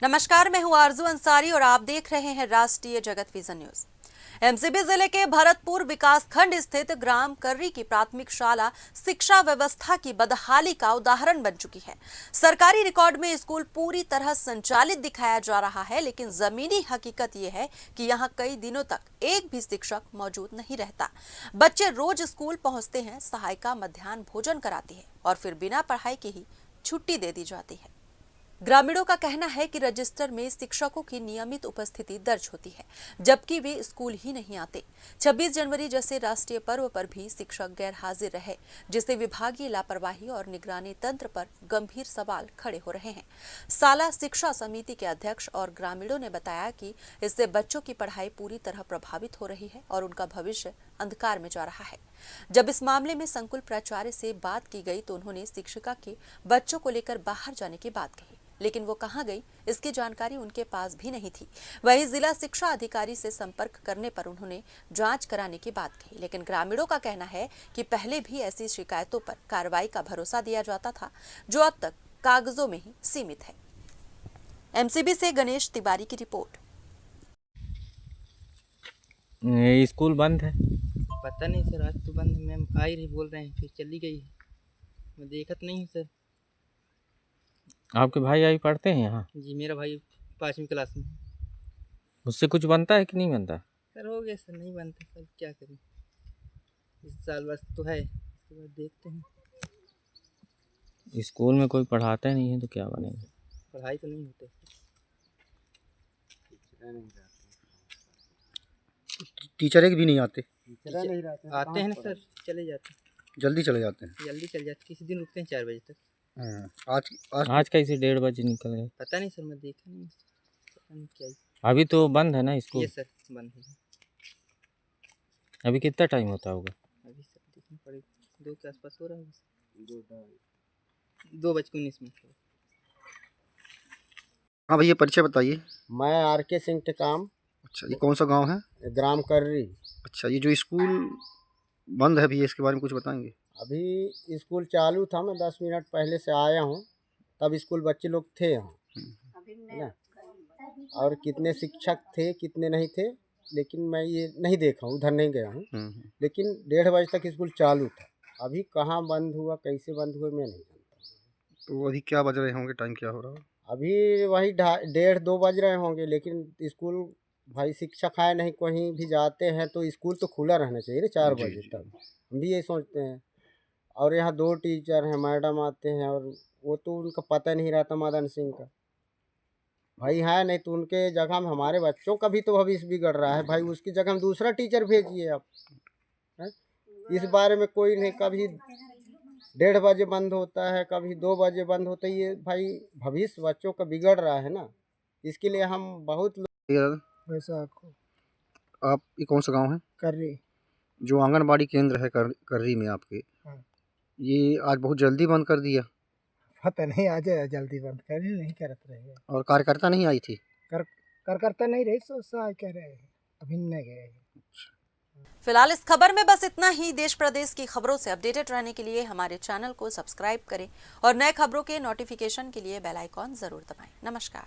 नमस्कार, मैं हूं आरजू अंसारी और आप देख रहे हैं राष्ट्रीय जगत विजन न्यूज। एमसीबी जिले के भरतपुर विकास खंड स्थित ग्राम कर्री की प्राथमिक शाला शिक्षा व्यवस्था की बदहाली का उदाहरण बन चुकी है। सरकारी रिकॉर्ड में स्कूल पूरी तरह संचालित दिखाया जा रहा है, लेकिन जमीनी हकीकत यह है कि यहां कई दिनों तक एक भी शिक्षक मौजूद नहीं रहता। बच्चे रोज स्कूल पहुंचते हैं, सहायिका मध्याह्न भोजन कराती है और फिर बिना पढ़ाई के ही छुट्टी दे दी जाती है। ग्रामीणों का कहना है कि रजिस्टर में शिक्षकों की नियमित उपस्थिति दर्ज होती है, जबकि वे स्कूल ही नहीं आते। 26 जनवरी जैसे राष्ट्रीय पर्व पर भी शिक्षक गैर हाजिर रहे, जिससे विभागीय लापरवाही और निगरानी तंत्र पर गंभीर सवाल खड़े हो रहे हैं। साला शिक्षा समिति के अध्यक्ष और ग्रामीणों ने बताया कि इससे बच्चों की पढ़ाई पूरी तरह प्रभावित हो रही है और उनका भविष्य अंधकार में जा रहा है। जब इस मामले में संकुल प्राचार्य से बात की गई तो उन्होंने शिक्षिका के बच्चों को लेकर बाहर जाने की बात कही, लेकिन वो कहां गई इसकी जानकारी उनके पास भी नहीं थी। वहीं जिला शिक्षा अधिकारी से संपर्क करने पर उन्होंने जांच कराने की बात कही, लेकिन ग्रामीणों का कहना है कि पहले भी ऐसी शिकायतों पर कार्रवाई का भरोसा दिया जाता था, जो अब तक कागजों में ही सीमित है। एमसीबी से गणेश तिवारी की रिपोर्ट। स्कूल बंद है। पता नहीं सर, आज तो बंद है। मैम आई रही बोल रहे हैं, फिर चली गई है। मैं देखत नहीं हूँ सर। आपके भाई आई पढ़ते हैं यहाँ? जी, मेरा भाई 5वीं क्लास में। उससे कुछ बनता है कि नहीं बनता? सर हो गया सर, नहीं बनता सर, क्या करें। इस साल बस तो है, इसके बाद देखते हैं। स्कूल में कोई पढ़ाता नहीं है तो क्या बनेगा? पढ़ाई तो नहीं होती। टीचर एक भी नहीं आते? आते हैं ना सर, चले जाते हैं। जल्दी चले जाते हैं? जल्दी चले जाते, किसी दिन रुकते हैं 4 बजे तक। आज कैसे 1:30 बजे निकल गए? पता नहीं सर, मैं देखा नहीं, पता नहीं क्या। अभी तो बंद है ना स्कूल? ये सर बंद है। अभी कितना टाइम होता होगा? अभी सर देखना पड़ेगा, 2 के आसपास हो रहा होगा। 2:19 मिनट। हाँ भैया, परिचय बताइए। मैं आर.के. सिंह टेकाम। अच्छा, ये कौन सा गांव है? ग्राम कर्री। अच्छा, ये जो स्कूल बंद है भैया, इसके बारे में कुछ बताएंगे? अभी स्कूल चालू था, मैं 10 मिनट पहले से आया हूँ, तब स्कूल बच्चे लोग थे यहाँ, है ना। और कितने शिक्षक थे कितने नहीं थे, लेकिन मैं ये नहीं देखा हूँ, उधर नहीं गया हूँ। लेकिन 1:30 बजे तक स्कूल चालू था। अभी कहाँ बंद हुआ, कैसे बंद हुआ, मैं नहीं जानता। तो अभी क्या बज रहे होंगे, टाइम क्या हो रहा है? अभी वही 1:30-2 बज रहे होंगे, लेकिन स्कूल भाई शिक्षक आए नहीं, कहीं भी जाते हैं तो स्कूल तो खुला रहना चाहिए ना 4 बजे तक। हम भी यही सोचते हैं। और यहाँ 2 टीचर हैं, मैडम आते हैं, और वो तो उनका पता नहीं रहता मदन सिंह का भाई है नहीं, तो उनके जगह में हमारे बच्चों का भी तो भविष्य बिगड़ रहा है भाई। उसकी जगह हम दूसरा टीचर भेजिए आप, है? इस बारे में कोई नहीं। कभी 1:30 बजे बंद होता है, कभी 2 बजे बंद होता है। ये भाई भविष्य बच्चों का बिगड़ रहा है ना, इसके लिए हम बहुत वैसा आप ये कौन सा गांव है? कर्री। जो आंगनबाड़ी केंद्र है कर्री में आपके, ये आज बहुत जल्दी बंद कर दिया। पता नहीं, आज जल्दी बंद कर नहीं करते रहे। और कार्यकर्ता नहीं आई थी? कार्यकर्ता नहीं रही, सोचा कह रहे हैं, अभी नहीं गए। फिलहाल इस खबर में बस इतना ही। देश प्रदेश की खबरों से अपडेटेड रहने के लिए हमारे चैनल को सब्सक्राइब करें और नए खबरों के नोटिफिकेशन के लिए बेल आइकॉन जरूर दबाएं। नमस्कार।